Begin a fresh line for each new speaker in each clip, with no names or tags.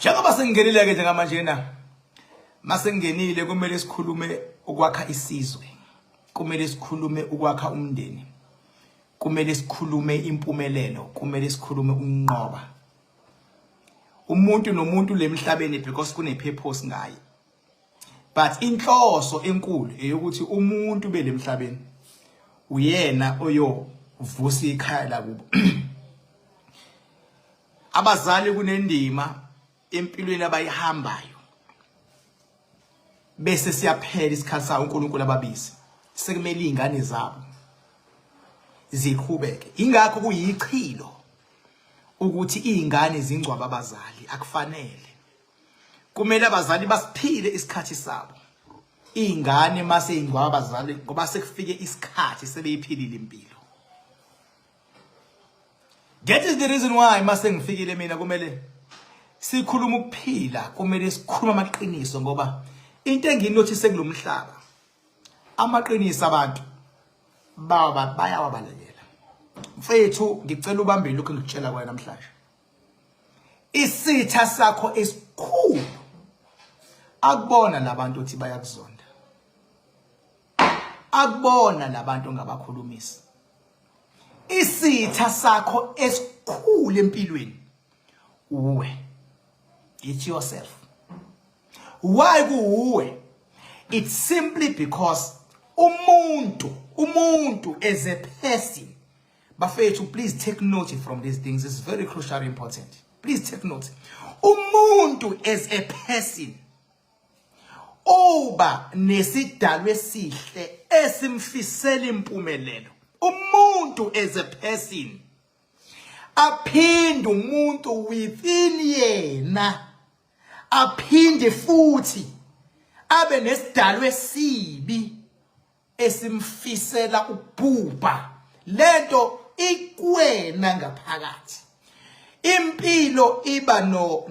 Njengoba sengingenile ke njengamanje na masengingenile kumele sikhulume ukwakha isizwe, kumele sikhulume ukwakha umndeni, kumele sikhulume impumelelo, kumele sikhulume ukunqoba umuntu nomuntu lemhlabeni because kune purpose ngaye. But inhloso enkulu eyokuthi umuntu belemhlabeni uyena oyovusa ikhaya lakubo. Abazali kunendima empilweni abayihambayo bese siyaphela isikhathi sawo uNkulunkulu ababizi sekumele izingane zabo ziqhubeke. Ingakho kuyichilo ukuthi izingane zingcwaba abazali, akufanele. Kumele abazali basiphile isikhathi sabo, izingane mase ingcwaba abazali ngoba sekufike isikhathi sebeyiphilile impilo. That is the reason why mase ngifikile mina kumele sikhuluma ukuphila, kumele sikhuluma amaqiniso ngoba into enginothise kulomhlaba amaqiniso abantu bayawabalekela. Mfethu ngicela ubambe lokho ngikutshela kwaye namhlanje. Isitha sakho esikhulu akubona labantu uthi bayakuzonda. Akubona labantu ngabakhulumisi. Isitha sakho esikhulu empilweni uwe. It's yourself. Why kuwe? It's simply because umuntu as a person. Bafethu, please take note from these things. It's very crucial, important. Please take note. Umuntu as a person. Oba nesidalwe sihle esimfisela impumelelo. Umuntu as a person. Aphinde umuntu within yena. Aphinde futhi abe nesidalwe esibi esimfisela ubhubha. Lento ikwena ngaphakathi. Impilo iba no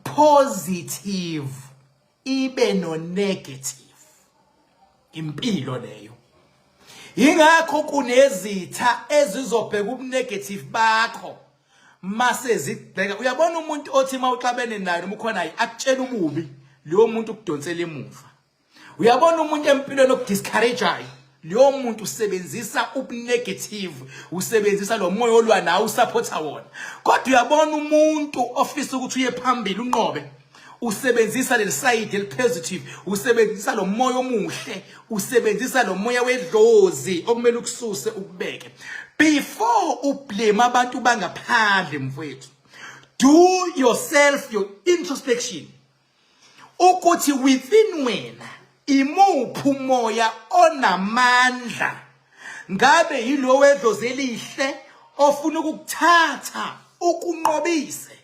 positive, ibe no negative. Impilo leyo. Ingakho kunezitha ezizobheka ubunegative bakho. Mase zibheka uyabona umuntu othi mawuxabene naye noma ukhona naye akutshela ububi leyo muntu ukudonsela emuva. Uyabona umuntu empilweni okudiscourageayo leyo muntu usebenzisa ubunegative, usebenzisa lo moya olwa nawe usupporta wona. Kodwa uyabona umuntu ofisa ukuthi uye phambili unqobe usebenzisa le side el positive, usebenzisa lo moya omuhle, usebenzisa lo moya wedlozi okumele ukususe ukubeke. Before ublame abantu bangaphandle mfowethu, do yourself your introspection. Ukuthi within wena imuphi umoya onamandla, ngabe yilo wedlozi elihle ofuna ukukuthatha ukunqobise,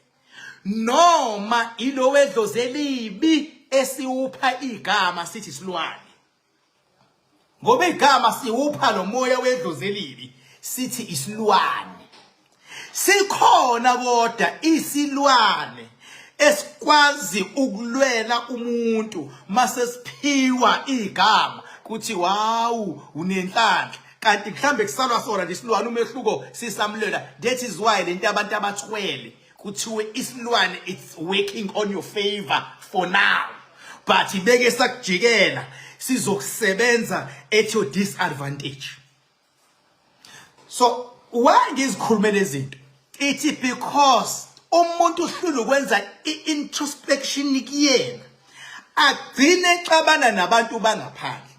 noma yilo wedlozi elibi esiwupha igama sithi silwane. Ngoba igama siwupha lo moya wedlozi elibi sithi isilwane. Sikhona kodwa isilwane esikwazi ukulwela umuntu mase siphiwa igama kuthi wow unenhlanhla, kanti mhlambe kusalwa sona lesilwane umehluko sisamlela. That is why lento abantu abathwele kuthiwe isilwane it's working on your favor for now, but ibeke sakujikela sizokusebenza at your disadvantage. So why ngizikhulumela izinto? It's because umuntu uhlula ukwenza introspection kuyena, agcine exabana nabantu bangaphandle.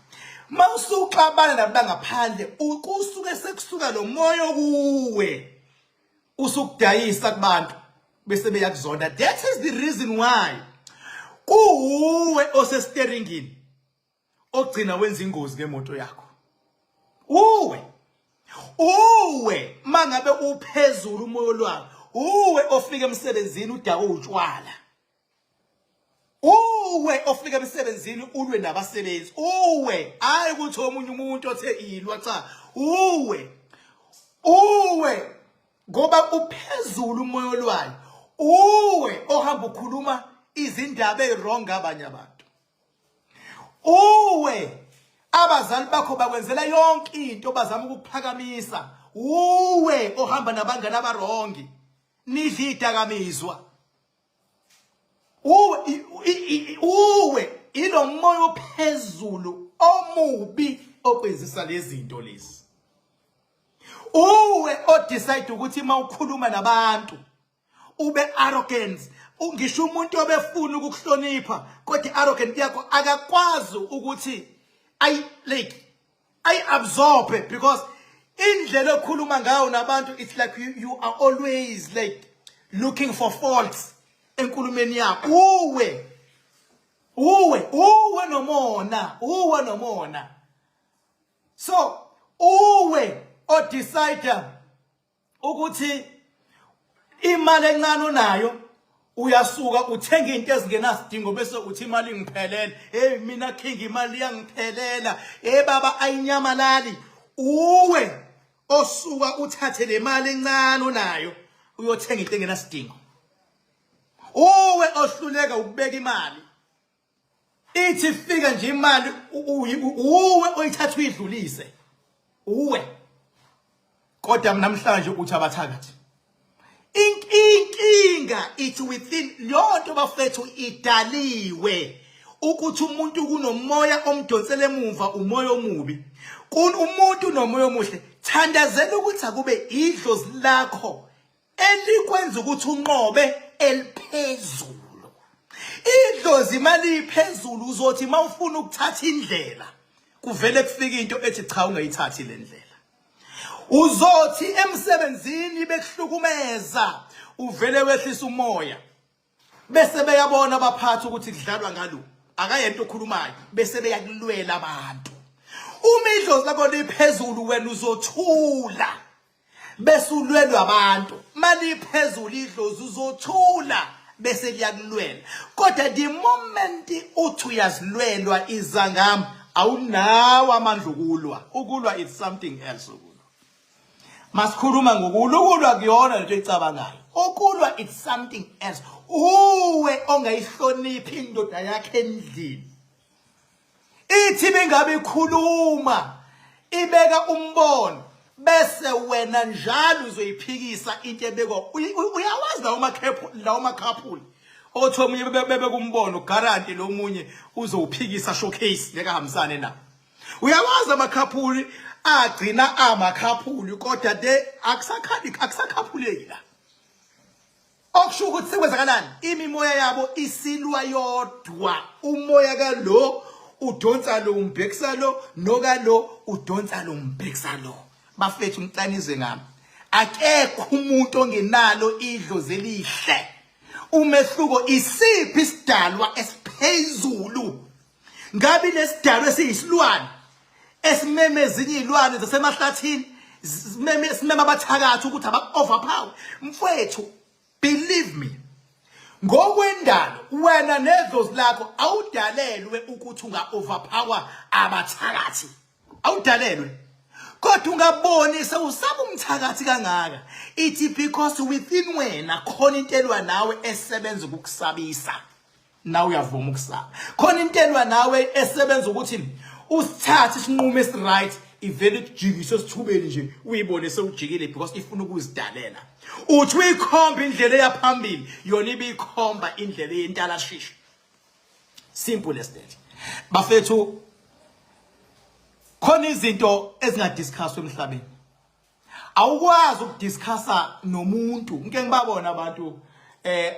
Mawusuxabana nabantu bangaphandle ukusuke sekusuka lo moya kuwe usukudayisa kubantu bese beyakuzonda. That is the reason why kuwe osesteringini ogcina wenza ingozi ngemoto yakho. Uwe mangabe uphezulu umoya lwakho, uwe ofika emsebenzini udaka utshwala, uwe ofika emsebenzini ulwe nabasebenzi, uwe hayi ukuthi omunye umuntu othe ilwa cha, uwe ngoba uphezulu umoya lwayo, uwe ohamba ukhuluma izindaba ezirong abanye abantu, uwe abazali bakho bakwenzela yonke into bazama ukuphakamisa, uwe ohamba nabangani abarongi nidla idakamizwa, uwe ilo moya ophezulu omubi okwenzisa lezi zinto lezi. Uwe odecide ukuthi mawukhuluma nabantu ube arrogant, ungisho umuntu obefuna ukukuhlonipha kodwa arrogant yakho akakwazi ukuthi I absorb it, because indlela okhuluma ngayo nabantu, it's like you are always like looking for faults enkulumeni yakho. Uwe nomona. So uwe o decide ukuthi imali encane onayo uyasuka uthenga into ezingenasidingo bese uthi imali ngiphelela. Hey mina king imali yangiphelela. Hey baba ayinyamalali. Uwe osuka uthathe le mali encane onayo uyothenga into engenasidingo. Uwe ohluleka ukubeka imali. Ithi fika nje imali uwe oyithatha uyidlulise. Uwe kodwa namhlanje uthi abathakathi. Inkinga ithi within lonto bafethu idaliwe ukuthi umuntu kunomoya omdonsela emuva, umoya omubi. Umuntu nomoya omuhle, thandazela ukuthi akube idlozi lakho elikwenza ukuthi unqobe eliphezulu. Idlozi imali iphezulu uzothi mawufuna ukuthatha indlela kuvele kufika into ethi cha ungayithathi le ndlela. Uzothi emsebenzini bekuhlukumeza uvele wehlisa umoya bese beyabona abaphathi ukuthi kudlalwa ngalo akayento okhulumayo bese beyakulwela abantu. Uma idlozi lakho liphezulu wena uzothula bese ulwelwa abantu. Mali iphezulu idlozi uzothula bese liyakulwela. Kodwa the moment uthi uyazilwelwa izangami awunawo amandla ukulwa. Ukulwa is something else. Masikhuluma ngokulwa kuyona lento ecabangayo. Ukulwa it's something else. Uwe ongayihloniphi indoda yakhe endlini. Ithi bengabe ikhuluma ibeka umbono bese wena njalo uzoyiphikisa into ebekwa. Uyawazi lawo makhaphuli othi omunye bebeka umbono guarantee lo munye uzowuphikisa showcase lekahambisane na. Uyawazi amakhaphuli agcina amakhaphuli kodwa akusakhaphuleki la. Okusho ukuthi sekwenzakalani? Imimoya yabo isilwa yodwa. Umoya kalo udonsa lo umbhekisa lo nokalo udonsa lo umbhekisa lo. Bafethu umcanize ngami. Akekho umuntu ongenalo idlozi elihle. Umehluko isiphi isidalwa esiphezulu? Ngabe lesidalwa esiyisilwane esimeme ezinye izilwane zasemahlathini simeme abathakathi ukuthi aba-overpower. Mfowethu, believe me, ngokwendalo wena nedlozi lakho awudalelwe ukuthi unga-overpower abathakathi. Awudalelwe. Kodwa ungaboni sewusaba umthakathi kangaka. Ithi because within wena khona into elwa nawe esebenza ukukusabisa. Nawe uyavuma ukusaba. Khona into elwa nawe esebenza ukuthi usithathe isinqumo esiright ivele kujikise sithubeni nje uyibone sewujikile because ifuna ukuzidalela. Uthi uyikhomba indlela eyaphambili yona ibikhomba indlela yentalashisha. Simple as that. Bafethu khona izinto ezingadiscusswa emhlabeni. Awukwazi ukudiscussa nomuntu. Ngike ngibabona abantu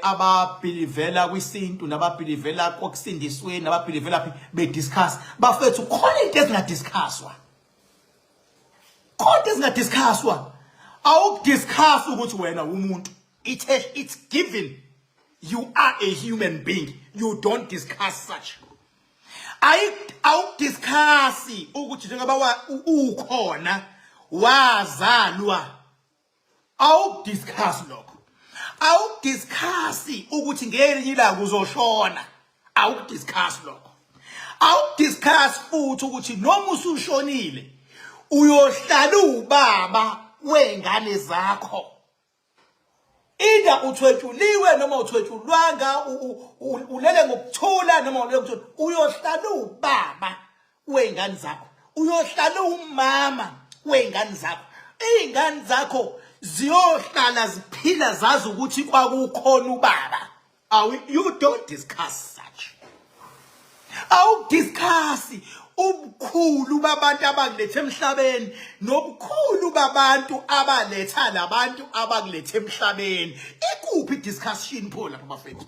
ababelivela kwisintu nababelivela kokusindisweni nababelivela bediscuss. Bafethu khona into ezingadiscusswa. Khona ezingadiscusswa. Awukudiscuss ukuthi wena umuntu. It's given. You are a human being. You don't discuss such. Awukudiscussi ukuthi njengoba ukhona wazalwa. Awukudiscuss lokho. Awukudiscussi ukuthi ngelinye ilanga uzoshona. Awukudiscuss lokho. Awukudiscuss futhi ukuthi noma usushonile uyohlala ubaba wengane zakho. Ida uthwethuliwe noma uthwethulwanga ulele ngokuthula noma ulele ngokuthula uyohlala ubaba wengane zakho. Uyohlala umama wengane zakho. Izingane zakho ziyohlala ziphila zazi ukuthi kwakukhona ubaba You don't discuss such. Awudiscuss ubukhulu babantu abakulethe emhlabeni nobukhulu babantu abaletha labantu abakulethe emhlabeni. Ikuphi discussion pho lapha bafethu?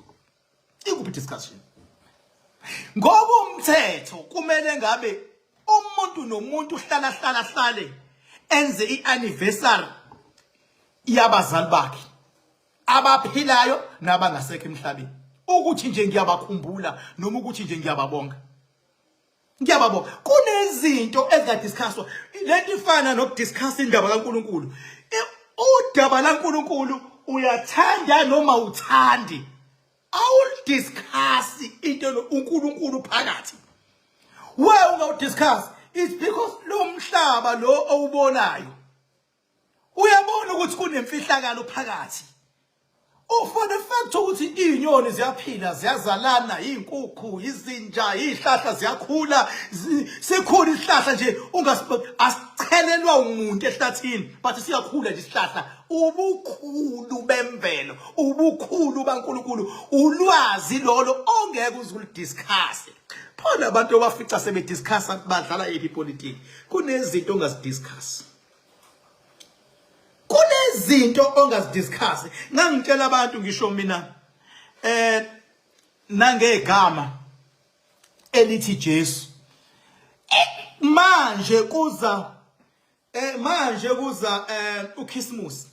Ikuphi discussion? Ngoba umthetho kumele ngabe umuntu nomuntu hlale enze ianniversary yabazali bakhe abaphilayo nabangasekho emhlabeni. Ukuthi nje ngiyabakhumbula noma ukuthi nje ngiyababonga. Ngiyababonga. Kunezinto ezingadiscusswa. Lento ifana nokudiscuss indaba kaNkulunkulu. Udaba laNkulunkulu uyathanda noma uthandi. Awudiscuss into uNkulunkulu phakathi. Why ungawudiscuss? It's because lo mhlaba lo owubonayo uyabona ukuthi kunemfihlakalo phakathi. For the fact ukuthi inyoni ziyaphila ziyazalana inkukhu izinja ihlahla ziyakhula sikhula isihlahla nje asichelelwa umuntu ehlathini but siyakhula nje isihlahla. Ubukhulu bemvelo ubukhulu baNkulunkulu ulwazi lolo ongeke uzulidiscuss. Phela abantu abafica sebediscussa badlala ipolitiki. Kunezinto ongazidiscuss. Kunezinto ongazidiscuss. Ngangitshela abantu ngisho mina nangegama elithi Jesu. Manje kuza uChristmas.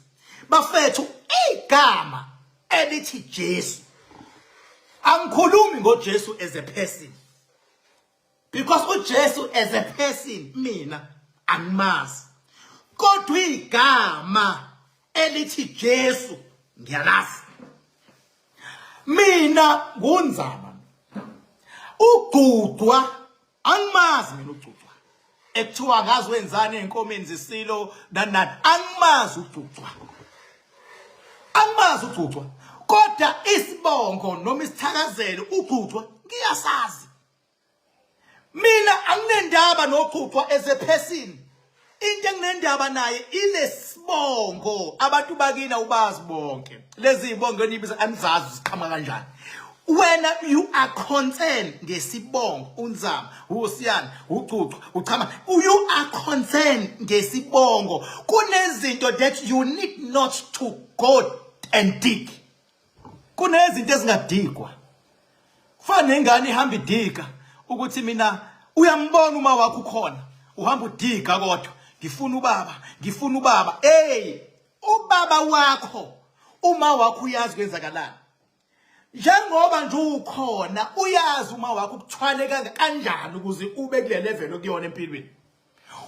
Bafethu igama elithi Jesu. Angikhulumi ngoJesu as a person. Because uJesu as a person mina angimazi. Kodwa igama elithi Jesu ngiyalazi. Mina ngunzama. Ugcudwa angimazi mina ugcudwa. Ekuthiwa ngazi wenzani enkomeni zisilo nanani angimazi ugcudwa. Angimazi ugcudwa. Kodwa isibongo noma isithakazelo ugcudwa ngiyasazi. Mina anginendaba nogcudwa as a person. Into enginendaba naye ile sibongo abantu bakina ubazi bonke. Lezi ibongo nibiza anizazi ziqhamuka kanjani. When you are concerned ngesibongo unzama uSiyana uGcucu uchama you are concerned ngesibongo kunezinto that you need not to go and dig. Kunezinto ezingadigwa. Kufana ingane ihamba idika ukuthi mina uyambona uma wakho khona uhamba udiga kodwa ngifuna ubaba ubaba wakho uma wakho uyazi kwenzakalani. Njengoba nje ukhona uyazi uma wakho ukuthwale kanjani ukuze ube kule level okuyona empilweni.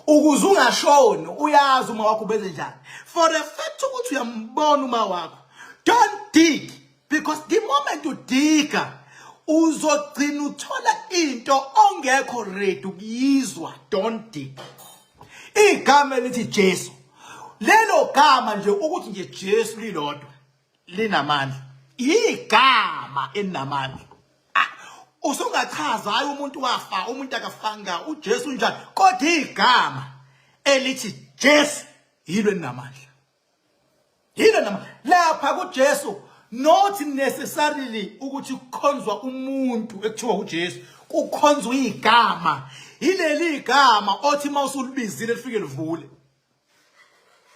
Ukuze ungashoni uyazi uma wakho benze njani. For the fact ukuthi uyambona uma wakho, don't dig, because the moment you dig uzogcina uthola into ongekho ready ukuyizwa. Don't dig. Igama elithi Jesu, lelo gama nje ukuthi nje Jesu lilodwa linamandla. Igama elinamandla. Usungachaza hayi umuntu wafa umuntu akafanga uJesu njani, kodwa igama elithi Jesu yilo elinamandla. Yilo namandla. Lapha kuJesu not necessarily ukuthi kukhonzwa umuntu ekuthiwa uJesu, kukhonzwa igama. Yileli igama othi mawusulibizile lifike livule.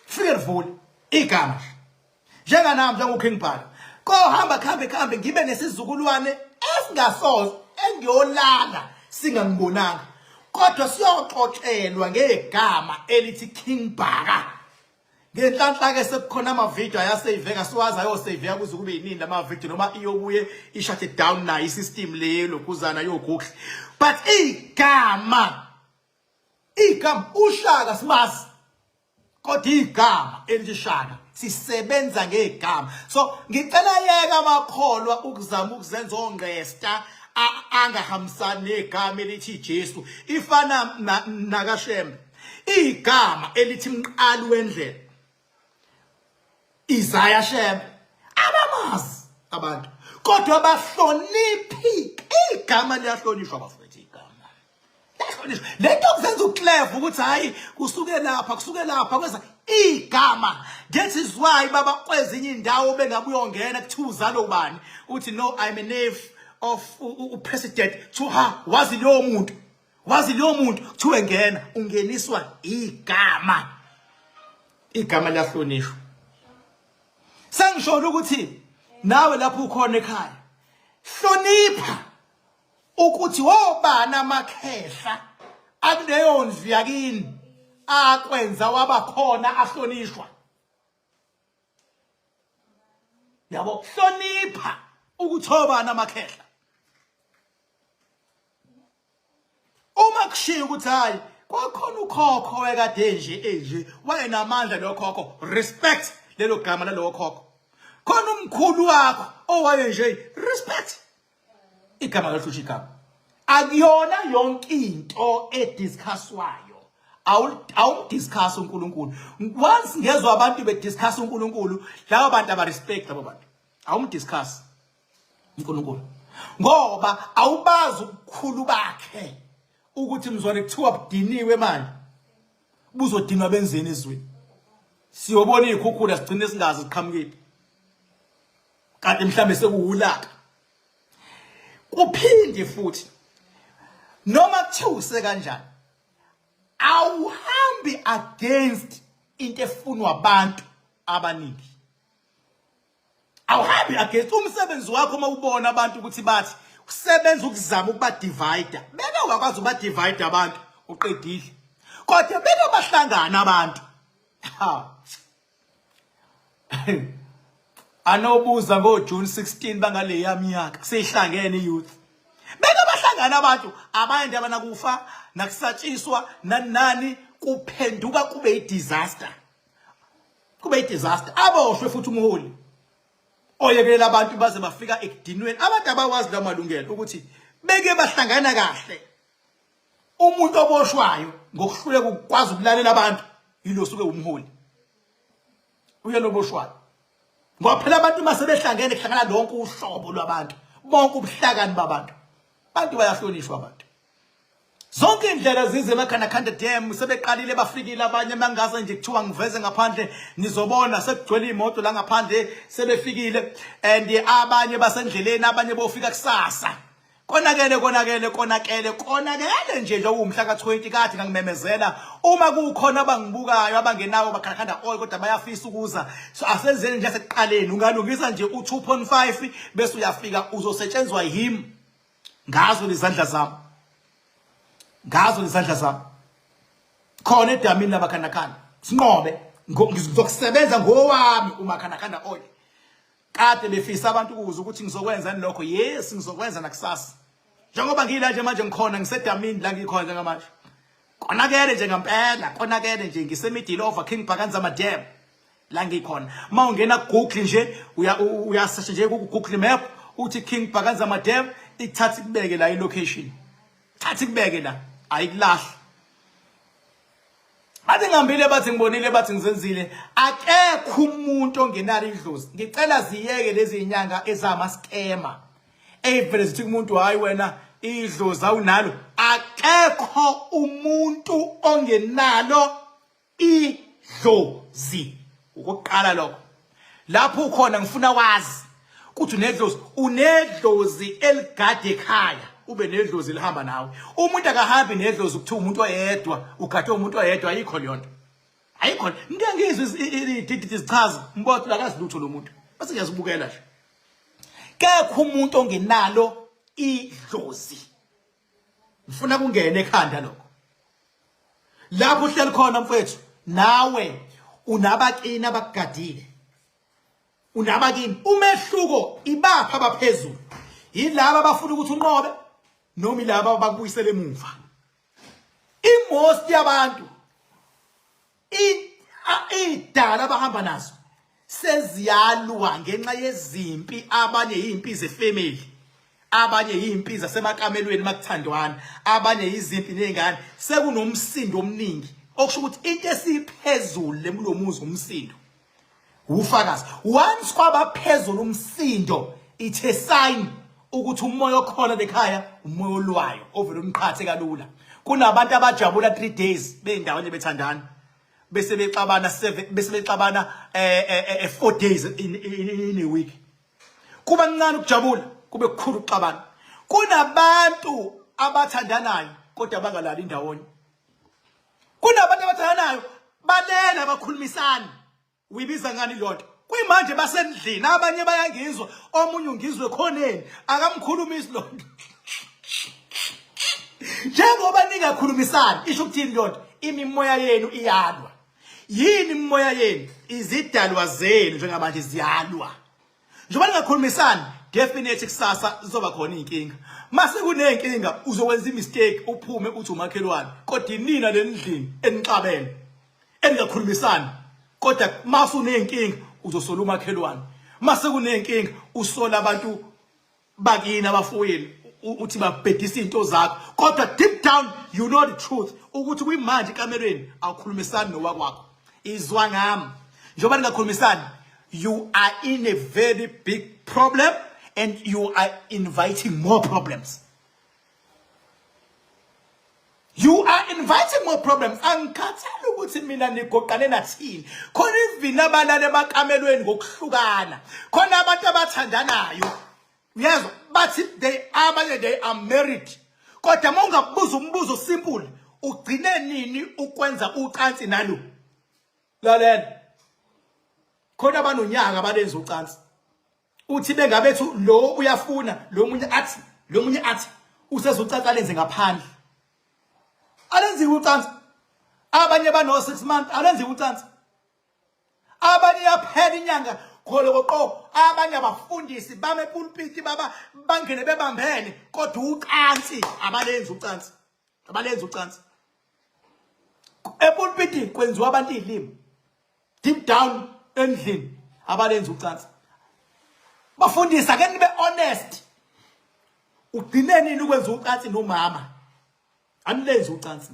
Lifike livule igama. Njenganami njengoKing Bhala. Ko hamba khambe ngibe nesizukulwane esingasoze engiyolala singangibonanga. Kodwa siyoxoxelwa ngegama elithi King Bhaka. Ngenhlanhla ke sekukhona ama video ayasaveka siwazi ayosaveka kuze kube yinini lama video noma iyobuye ishut down na isystem leyo lokuzana yoGoogle. But igama uShaka simazi. Kodwa igama elithi Shaka sisebenza ngegama. So ngicela yeka amakholwa ukuzama ukuzenza ongesta angahambisani negama elithi Jesu. Ifana nakaShembe. Igama elithi Mqali wendlela. Isaiah Shembe abamazi abantu kodwa bahloniphi. Igama liyahlonishwa bafethu igama. Liyahlonishwa. Lento kuzenza uclever ukuthi hayi kusuke lapha kwenza igama. That is why baba kwezinye indawo bengabuyongena kuthiwa uzalo ubani uthi no, I'm a nephew of president to her. Wazi lo muntu kuthiwa engena ungeniswa igama lahlonishwa. Sengisho ukuthi nawe lapho ukhona ekhaya hlonipha ukuthi wobani amakhehla akuleyo ndlu yakini akwenza wabakhona ahlonishwa. Yabo, hlonipha ukuthi wobani amakhehla. Uma kushiya ukuthi hayi kwakhona ukhokho wekade nje wayenamandla lo khokho, respect lelo gama lalo khokho. Khona umkhulu wakho owaye nje, respect igama lahlonishwa igama. Akuyona yonke into ediscusswayo awudiscuss uNkulunkulu. Once ngezwe abantu bediscuss uNkulunkulu, labo bantu abarespect labo bantu. Awumdiscuss uNkulunkulu ngoba awubazi ukukhulu bakhe ukuthi mzwane kuthiwa budiniwe manje buzodinwa benzeni ezweni. Siyobona ikhukhula sigcine singazi siqhamukile kanti mhlambe sekuwulaka. Kuphinde futhi noma kuthiwuse kanjani awuhambi against into efunwa abantu abaningi. Awuhambi against umsebenzi wakho uma ubona abantu ukuthi bathi usebenza ukuzama ukuba divide. Beke wakwazi ukuba divide abantu uqedile. Kodwa beke bahlangana abantu. Anobuza ngoJune 16 bangale yaminyaka sihlangene youth. Beke bahlangana abantu abanye abanakufa nakusatshiswa nani kuphenduka kube idisaster. Kube idisaster. Aboshwe futhi umholi oyekela abantu baze bafika ekudinweni. Abantu abawazi la malungelo ukuthi beke bahlangana kahle. Umuntu oboshwayo ngokuhluleka ukwazi ukulalela abantu yilo suke umholi. Uyena oboshwayo. Ngoba phela abantu masebehlangene kuhlangana lonke uhlobo lwabantu, bonke ubuhlakani babantu. Abantu bayahlonishwa abantu. Zonke indlela zize emakhanda dam sebeqalile bafikile abanye mangaze nje kuthiwa ngiveze ngaphandle nizobona sekugcwele imoto la ngaphandle sebefikile and abanye basendleleni abanye bofika kusasa. Konakele nje umhla ka20 kathi ngangimemezela uma kukhona abangibukayo abangenawo bakhakhanda all kodwa bayafisa ukuza so asenzeni nje sekuqaleni ungalungisa nje u2.5 bese uyafika uzosetshenzwa yimi ngazo lezandla zami khona edamini labakhandakhanda sinqobe ngizokusebenza ngowami umakhandakhanda oil. Kade befisa abantu ukuza ukuthi ngizokwenzani lokho. Yes, ngizokwenza nakusasa. Njengoba ngila nje manje ngikhona ngisedamini la ngikhona njengamanje. Konakele nje ngempela, ngisemiddle over King Bhakanzama Dam la ngikhona. Mawungena Google nje uyasearch nje ku Google Map uthi King Bhakanzama Dam ithatha ikubeke la ilocation. Thatha ikubeke la ayikulahla. Bathi ngihambile bathi ngibonile bathi ngizenzile akekho umuntu ongenalo idlozi. Ngicela ziyeke lezi inyanga ezama scammer. Evele zithi umuntu hayi wena idlozi awunalo. Akekho umuntu ongenalo idlozi. Ukuqala lokho. Lapho ukhona ngifuna wazi ukuthi unedlozi eligade ekhaya. Ube nedlozi lihamba nawe. Umuntu akahambi nedlozi ukuthiwa umuntu oyedwa, ugathe umuntu oyedwa ayikho leyonto. Ayikho. Ngeke ngizwe idididi zichaza mbotho lakazilutho lo muntu. Bese ngiyazibukela nje. Kekho umuntu ongenalo idlozi. Ngifuna kungene ekhanda lokho. Lapho uhleli khona mfethu, nawe unabakini abakugadile. Unabakini umehluko ibapha abaphezulu. Yilabo abafuna ukuthi unqobe noma ilabo bakubuyisele emuva. Imost yabantu idala abahamba nazo seziyalwa ngenxa yezimpi. Abanye izimpi zefamily, abanye izimpi zasemaKamelweni makuthandwana, abanye izimpi nezingane. Sekunomsindo omningi okusho ukuthi into esiphezulu lemlomuzi umsindo ufakazi. Once kwabaphezulu umsindo it's a sign ukuthi umoya okhona lekhaya umoya olwayo ovela umqhathe kalula. Kunabantu abajabula 3 days beyindawonye bethandana bese bexabana 4 days in a week. Kuba ncane ukujabula, kube kukhulu ukuxabana. Kunabantu abathandanayo kodwa bangalali ndawonye. Kunabantu abathandanayo balela bakhulumisana. Uyibiza ngani lonto? Kuyimanje basendlini abanye bayangizwa, omunye ungizwe khoneni, akamkhulumisi lonto. Njengoba ningakhulumisana, isho ukuthini lonto? Imimoya yenu iyalwa. Yini imimoya yenu? Izidalwa zenu njengamanje ziyalwa. Njengoba ningakhulumisana, definitely kusasa zizoba khona inkinga. Mase kunenkinga uzokwenza imistake uphume uthi umakhelwane. Kodwa nina lendlini enixabene engakhulumisana. Kodwa mase unenkinga uzosola umakhelwane. Mase kunenkinga usola abantu bakini abafowenu uthi babhedisa into zakho. Kodwa deep down you know the truth ukuthi kuyimanje ekamereni awukhulumisani nowakwakho. Izwa ngami. Njengoba ningakhulumisani, you are in a very big problem and you are inviting more problems. You are inviting more problems. Angikhathali ukuthi mina nigoqane nathini. Khona ivina abalale emakamelweni ngokuhlukana. Khona abantu abathandanayo. Uyezwa bathi they are married. Kodwa mongabuza umbuzo simple, ugcine nini ukwenza ucansi nalo? Lalela. Khona abanonyaka abalenza ucansi. Uthi bengabethu lo uyafuna, lo munye athi usezucansi alenze ngaphandle. Alenzi ucansi. Abanye bano 6 months alenzi ucansi. Abanye yaphela inyanga kholoqo, abanye abafundisi bame pulpit bangene bebambene kodwa ucansi abalenzi ucansi. Abalenzi ucansi. Epulpit kwenziwa abantu izilimi. Deep down endlini abalenzi ucansi. Bafundisa ke nibe honest. Ugcine nini ukwenza ucansi nomama? Anilenzi ucansi.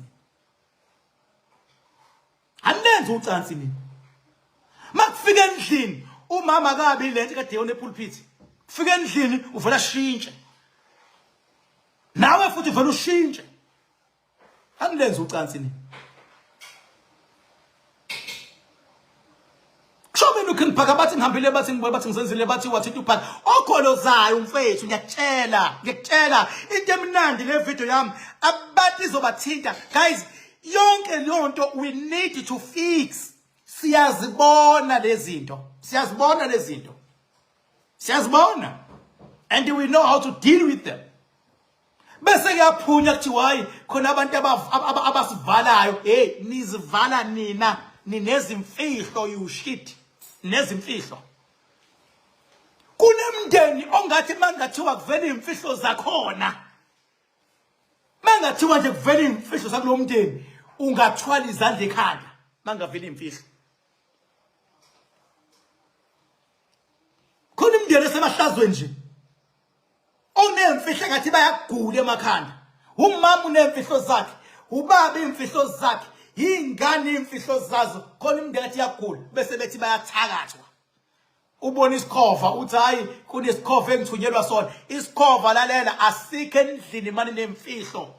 Anilenzi ucansi nini? Makufika endlini umama kabi lento kade yona epulpit. Kufika endlini uvela shintshe. Nawe futhi uvela ushintshe. Anilenzi ucansi nini? Shobeni ukhipha bathi ngihambile bathi ngibuye bathi ngizenzile bathi wathi uphaka okholozayo umfethu ngiyakutshela into emnandi le video yami abantu izobathinta guys yonke lonto we need to fix. Siyazibona and we know how to deal with them. Bese kuyaphunya kuthiwa hayi khona abantu abasivalayo. Hey, nizivala nina ninezimfihlo you shit. Nezimfihlo. Kunemndeni ongathi mangathiwa kuvela imfihlo zakhona. Mangathiwa nje kuvela imfihlo zakulo mndeni ungathwala izandla ekhanda mangavela imfihlo. Khona imndeni esemahlazwe nje. Onemfihlo ngathi bayagula emakhanda. Umama unemfihlo zakhe, ubaba imfihlo zakhe. Ingane imfihlo zazo khona imndeni ethi yagula bese bethi bayathakathwa. Ubona isikhova uthi hayi kunesikhova engithunyelwa sona. Isikhova lalela asikho endlini manje nemfihlo.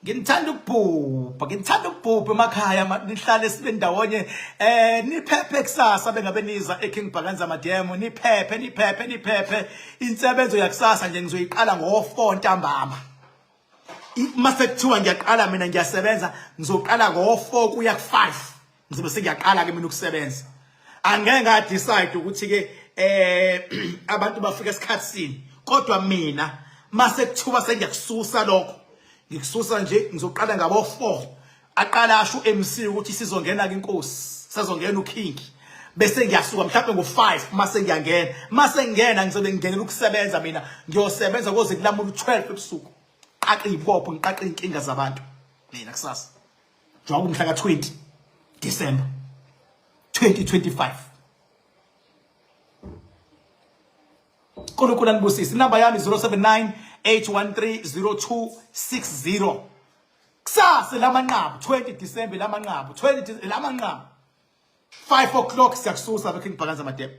Ngithanda ukubhubha emakhaya nihlale sibe ndawonye niphephe kusasa bengabe niza eKing Bhakanza Madam niphephe insebenzo yakusasa nje ngizoyiqala ngo4 ntambama. Mase kuthiwa ngiyaqala mina ngiyasebenza ngizoqala ngo4 kuya ku5 ngizobe sengiyaqala ke mina ukusebenza. Angeke ngadecide ukuthi ke abantu bafika esikhatsini kodwa mina mase kuthiwa sengiyakususa lokho ngikususa nje ngizoqala ngabo4 aqala asho MC ukuthi sizongena ke inkosi sazongena uking bese ngiyasuka mhlawumbe ngo5 mase ngiyangena ngizobe ngingenela ukusebenza mina ngiyosebenza koze kulamula u12 ebusuku qaqi ibopho ngiqaqi inkinga zabantu mina kusasa njengoba umhla ka20 December 2025 Nkulunkulu anibusise. Inamba yami 079 kusasa lamanqabu 20 December lamanqabu 5 o'clock siyakususa beKing Bhakanza Madam.